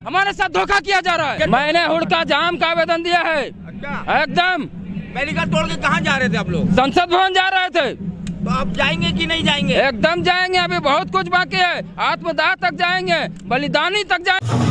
हमारे साथ धोखा किया जा रहा है। मैंने हुड़का जाम का आवेदन दिया है। एकदम बैरिकेड तोड़ के कहाँ जा रहे थे आप लोग? संसद भवन जा रहे थे। तो आप जाएंगे कि नहीं जाएंगे? एकदम जाएंगे, अभी बहुत कुछ बाकी है। आत्मदाह तक जाएंगे, बलिदानी तक जाएंगे।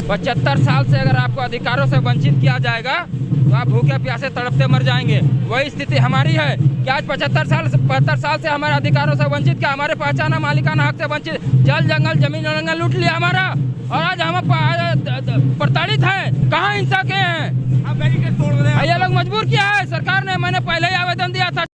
75 साल से अगर आपको अधिकारों से वंचित किया जाएगा तो आप भूखे प्यासे तड़पते मर जाएंगे। वही स्थिति हमारी है कि आज 75 साल से हमारे अधिकारों से वंचित किया, हमारे पहचाना मालिकाना हक से वंचित, जल जंगल जमीन जंगल लूट लिया हमारा, और आज हम प्रताड़ित हैं। कहाँ हिंसा के हैं? आप बैरिकेड तोड़ रहे हैं। ये लोग मजबूर किया है सरकार ने। मैंने पहले ही आवेदन दिया था।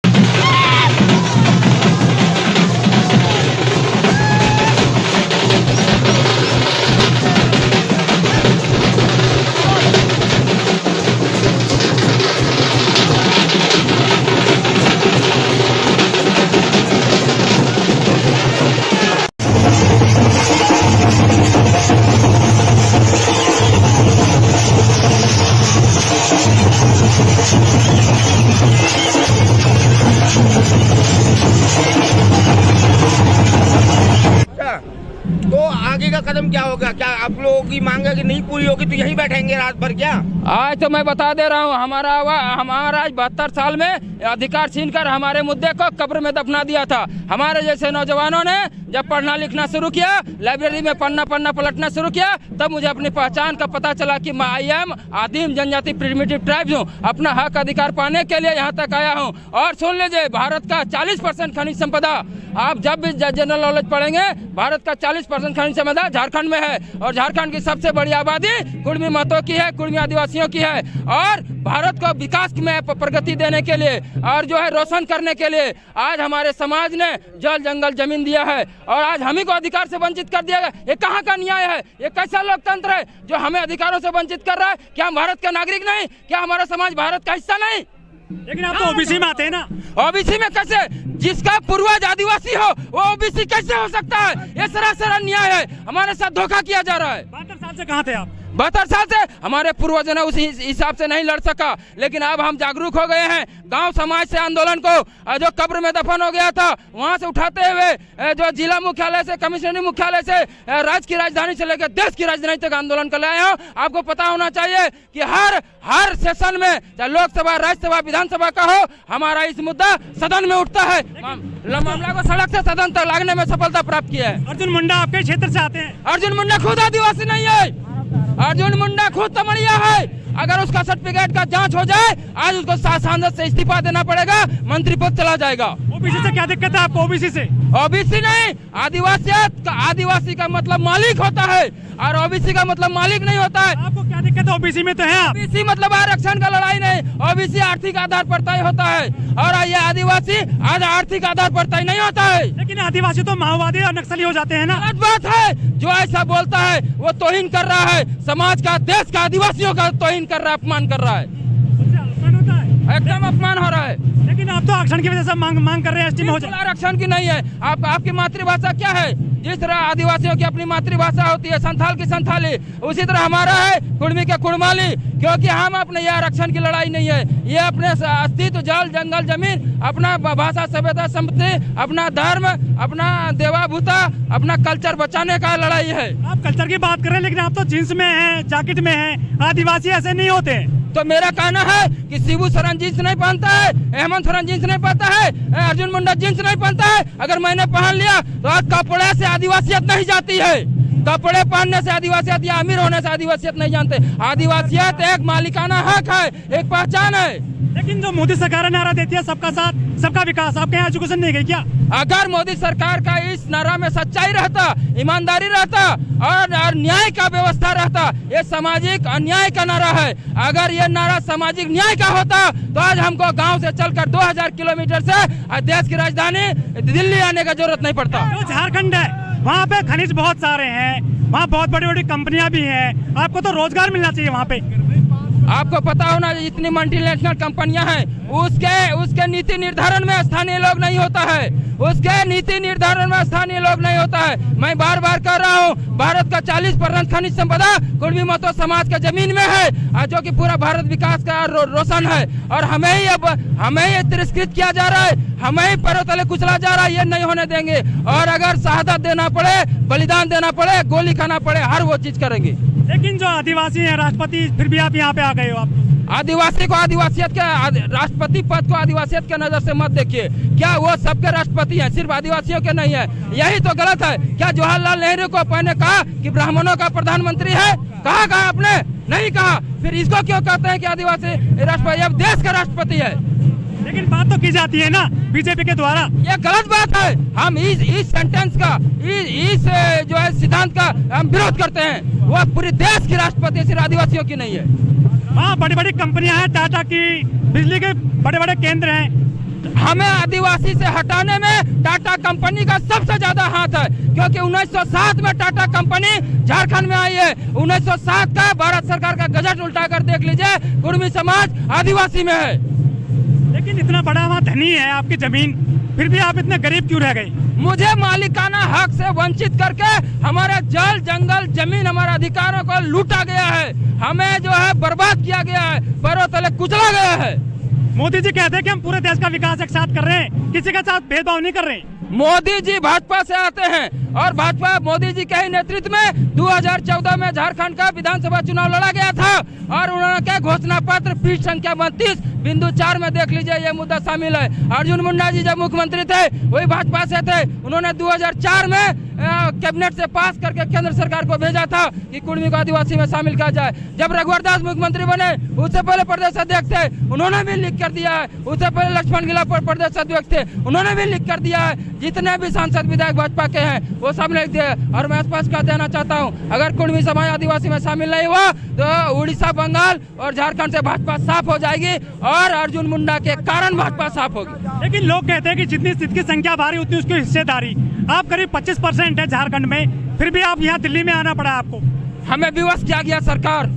तो आगे का कदम क्या होगा? क्या आप लोगों की मांग है कि नहीं पूरी होगी तो यहीं बैठेंगे रात भर क्या? आज तो मैं बता दे रहा हूँ, हमारा 72 साल में अधिकार छीनकर हमारे मुद्दे को कब्र में दफना दिया था। हमारे जैसे नौजवानों ने जब पढ़ना लिखना शुरू किया, लाइब्रेरी में पढ़ना पलटना शुरू किया, तब मुझे अपनी पहचान का पता चला कि मैं आई एम आदिम जनजाति प्रिमिटिव ट्राइब्स हूँ। अपना हक अधिकार पाने के लिए यहाँ तक आया हूँ। और सुन लीजिए, भारत का 40% खनिज संपदा, आप जब भी जनरल नॉलेज पढ़ेंगे, भारत का 40% खनिज संपदा झारखंड में है। और झारखंड की सबसे बड़ी आबादी कुर्मी महतो की है, कुर्मी आदिवासियों की है। और भारत को विकास में प्रगति देने के लिए और जो है रोशन करने के लिए आज हमारे समाज ने जल जंगल जमीन दिया है, और आज हम ही को अधिकार से वंचित कर दिया गया। ये कहाँ का न्याय है? ये कैसा लोकतंत्र है जो हमें अधिकारों से वंचित कर रहा है? क्या हम भारत के नागरिक नहीं? क्या हमारा समाज भारत का हिस्सा नहीं? लेकिन आप तो ओबीसी में आते हैं ना। ओबीसी में कैसे? जिसका पूर्वज आदिवासी हो वो ओबीसी कैसे हो सकता है? ये सरासर अन्याय है। हमारे साथ धोखा किया जा रहा है। 72 साल से कहाँ थे आप? 72 साल से हमारे पूर्वजों ने उस हिसाब से नहीं लड़ सका, लेकिन अब हम जागरूक हो गए हैं। गांव समाज से आंदोलन को जो कब्र में दफन हो गया था वहां से उठाते हुए जो जिला मुख्यालय से, कमिश्नरी मुख्यालय से, राज्य की राजधानी से लेकर देश की राजधानी तक आंदोलन कर लाए हो। आपको पता होना चाहिए कि हर सेशन में, चाहे लोकसभा, राज्यसभा, विधानसभा का हो, हमारा इस मुद्दा सदन में उठता है। मामला को सड़क से सदन तक लाने में सफलता प्राप्त किया है। अर्जुन मुंडा आपके क्षेत्र से आते हैं। अर्जुन मुंडा खुद आदिवासी नहीं है। अर्जुन मुंडा खुद तमड़िया है। अगर उसका सर्टिफिकेट का जांच हो जाए, आज उसको सांसद से इस्तीफा देना पड़ेगा, मंत्री पद चला जाएगा। ओबीसी से क्या दिक्कत है आपको? ओबीसी से? ओबीसी नहीं, आदिवासी का मतलब मालिक होता है, और ओबीसी का मतलब मालिक नहीं होता है। आपको क्या दिक्कत है? ओबीसी में तो है आप। ओबीसी मतलब आरक्षण का लड़ाई नहीं, ओबीसी आर्थिक आधार पर तय होता है, और ये आदिवासी आज आर्थिक आधार पर तय नहीं होता है। लेकिन आदिवासी तो माओवादी और नक्सली हो जाते हैं ना। गलत बात है। जो ऐसा बोलता है वो तौहीन कर रहा है, समाज का, देश का, आदिवासियों का तौहीन कर रहा है, अपमान कर रहा है। अपमान होता है, एकदम अपमान हो रहा है। लेकिन आप तो आरक्षण की वजह से मांग कर रहे हैं, एसटी में हो जाए। आरक्षण की नहीं है। आपकी मातृभाषा क्या है? जिस तरह आदिवासियों की अपनी मातृभाषा होती है, संथाल की संथाली, उसी तरह हमारा है कुर्मी का कुड़माली। क्योंकि हम अपने ये आरक्षण की लड़ाई नहीं है, ये अपने अस्तित्व, जल जंगल जमीन, अपना भाषा सभ्यता संपत्ति, अपना धर्म, अपना देवा भूता, अपना कल्चर बचाने का लड़ाई है। आप कल्चर की बात कर रहे हैं, लेकिन आप तो जींस में हैं, जैकेट में हैं। आदिवासी ऐसे नहीं होते। तो मेरा कहना है कि शिबू सोरेन जींस नहीं पहनता है, हेमंत सोरेन जींस नहीं पहनता है, अर्जुन मुंडा जींस नहीं पहनता है। अगर मैंने पहन लिया तो आज कपड़े से आदिवासियत नहीं जाती है। कपड़े पहनने से आदिवासियत या अमीर होने से आदिवासियत नहीं जानते। आदिवासियत एक मालिकाना हक है, एक पहचान है। लेकिन जो मोदी सरकार नारा देती है, सबका साथ सबका विकास, आपके यहाँ एजुकेशन नहीं गई क्या? अगर मोदी सरकार का इस नारा में सच्चाई रहता, ईमानदारी रहता और न्याय का व्यवस्था रहता, ये सामाजिक अन्याय का नारा है। अगर ये नारा सामाजिक न्याय का होता तो आज हमको गांव से चलकर 2000 किलोमीटर से देश की राजधानी दिल्ली आने का जरूरत नहीं पड़ता। तो झारखंड है, वहाँ पे खनिज बहुत सारे हैं, वहाँ बहुत बड़ी बड़ी कंपनियां भी हैं, आपको तो रोजगार मिलना चाहिए वहाँ पे। आपको पता होना जितनी मल्टीनेशनल कंपनियां हैं उसके नीति निर्धारण में स्थानीय लोग नहीं होता है, उसके नीति निर्धारण में स्थानीय लोग नहीं होता है। मैं बार बार कह रहा हूं, भारत का 40% खनिज संपदा कुर्मी महतो समाज के जमीन में है, जो कि पूरा भारत विकास का रोशन है। और हमें ही तिरस्कृत किया जा रहा है, हमें ही पैरों तले कुचला जा रहा है। ये नहीं होने देंगे। और अगर शहादत देना पड़े, बलिदान देना पड़े, गोली खाना पड़े, हर वो चीज करेंगे। लेकिन जो आदिवासी हैं राष्ट्रपति, फिर भी आप यहाँ पे आ गए हो। आप आदिवासी को आदिवासियत के, राष्ट्रपति पद को आदिवासियत के नजर से मत देखिए। क्या वो सबके राष्ट्रपति हैं, सिर्फ आदिवासियों के नहीं है? यही तो गलत है। क्या जवाहरलाल नेहरू को आपने कहा कि ब्राह्मणों का प्रधानमंत्री है? कहा आपने? नहीं कहा। फिर इसको क्यों कहते हैं कि आदिवासी राष्ट्रपति? अब देश का राष्ट्रपति है। लेकिन बात तो की जाती है ना बीजेपी के द्वारा। ये गलत बात है। हम इस सेंटेंस का, इस जो है सिद्धांत का हम विरोध करते हैं। वो पूरे देश की राष्ट्रपति, सिर्फ आदिवासियों की नहीं है। वहाँ बड़ी बड़ी कंपनियां हैं, टाटा की, बिजली के बड़े बड़े केंद्र हैं। हमें आदिवासी से हटाने में टाटा कंपनी का सबसे ज्यादा हाथ है, क्योंकि 1907 में टाटा कंपनी झारखंड में आई है। 1907 का भारत सरकार का गजट उल्टा कर देख लीजिए, कुर्मी समाज आदिवासी में है। लेकिन इतना बड़ा वहाँ धनी है आपकी जमीन, फिर भी आप इतने गरीब क्यों रह गए? मुझे मालिकाना हक से वंचित करके हमारे जल, जंगल, जमीन, हमारे अधिकारों को लूटा गया है। हमें जो है बर्बाद किया गया है, पैरों तले कुचला गया है। मोदी जी कहते हैं कि हम पूरे देश का विकास एक साथ कर रहे हैं, किसी के साथ भेदभाव नहीं कर रहे। मोदी जी भाजपा से आते हैं और भाजपा मोदी जी के ही नेतृत्व में 2014 में झारखंड का विधानसभा चुनाव लड़ा गया था। और उन्होंने क्या घोषणा पत्र पृष्ठ संख्या 32.4 में देख लीजिए, ये मुद्दा शामिल है। अर्जुन मुंडा जी जब मुख्यमंत्री थे वही भाजपा से थे। उन्होंने 2004 में कैबिनेट से पास करके केंद्र सरकार को भेजा था कि कुर्मी को आदिवासी में शामिल किया जाए। जब रघुवर दास मुख्यमंत्री बने, उससे पहले प्रदेश अध्यक्ष थे, उन्होंने भी लिख कर दिया है। उससे पहले लक्ष्मण गिला प्रदेश अध्यक्ष थे, उन्होंने भी लिख कर दिया है। जितने भी सांसद विधायक भाजपा के हैं वो सब लिख दिए। और मैं स्पष्ट कर देना चाहता हूँ, अगर कुर्मी समाज आदिवासी में शामिल नहीं हुआ तो उड़ीसा, बंगाल और झारखंड से भाजपा साफ हो जाएगी और अर्जुन मुंडा के कारण भाजपा साफ होगी। लेकिन लोग कहते हैं कि जितनी सीट की संख्या भारी उतनी उसकी हिस्सेदारी। आप करीब 25% है झारखंड में, फिर भी आप यहाँ दिल्ली में आना पड़ा आपको। हमें विवश किया गया सरकार।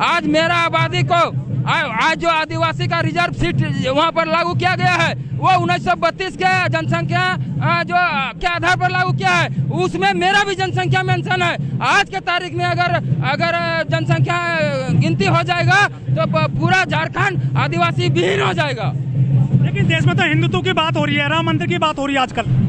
आज मेरा आबादी को, आज जो आदिवासी का रिजर्व सीट वहाँ पर लागू किया गया है वो 1932 के जनसंख्या जो के आधार पर लागू किया है, उसमें मेरा भी जनसंख्या मेंशन है। आज के तारीख में अगर जनसंख्या गिनती हो जाएगा तो पूरा झारखंड आदिवासी विहीन हो जाएगा। लेकिन देश में तो हिंदुत्व की बात हो रही है, राम मंदिर की बात हो रही है आजकल।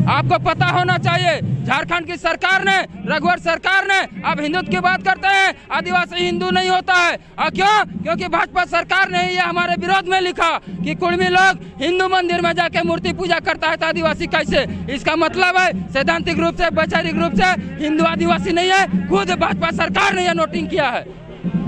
आपको पता होना चाहिए, झारखंड की सरकार ने, रघुवर सरकार ने अब हिंदुत्व की बात करते हैं, आदिवासी हिंदू नहीं होता है। और क्यों? क्योंकि भाजपा सरकार ने ये हमारे विरोध में लिखा कि कुर्मी लोग हिंदू मंदिर में जाके मूर्ति पूजा करता है तो आदिवासी कैसे? इसका मतलब है सैद्धांतिक रूप से, वैचारिक रूप से हिंदू आदिवासी नहीं है। खुद भाजपा सरकार ने यह नोटिंग किया है।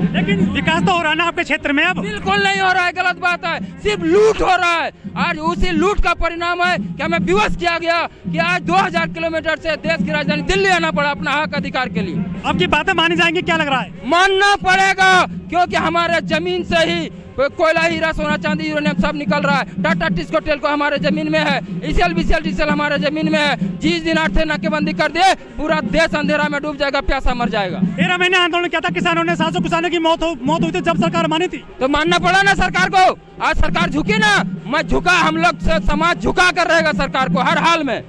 लेकिन विकास तो हो रहा है ना आपके क्षेत्र में? अब बिल्कुल नहीं हो रहा है, गलत बात है। सिर्फ लूट हो रहा है। आज उसी लूट का परिणाम है कि हमें विवश किया गया कि आज 2000 किलोमीटर से देश की राजधानी दिल्ली आना पड़ा अपना हक अधिकार के लिए। आपकी बातें मानी जाएंगी, क्या लग रहा है? मानना पड़ेगा, क्योंकि हमारे जमीन से ही कोयला, हीरा, सोना, चांदी, यूरेनियम सब निकल रहा है। टाटा टिस्को टेल्को हमारे जमीन में है, ईसीएल, बीसीएल, डीसीएल हमारे जमीन में है। जिस दिन 8 नाकेबंदी कर दिए पूरा देश अंधेरा में डूब जाएगा, प्यासा मर जाएगा। 13 महीने आंदोलन किया था किसानों ने, 700 किसानों की मौत हुई थी जब सरकार मानी थी। तो मानना पड़ा ना सरकार को। आज सरकार झुकी ना, मैं झुका, हम लोग समाज झुका कर रहेगा सरकार को हर हाल में।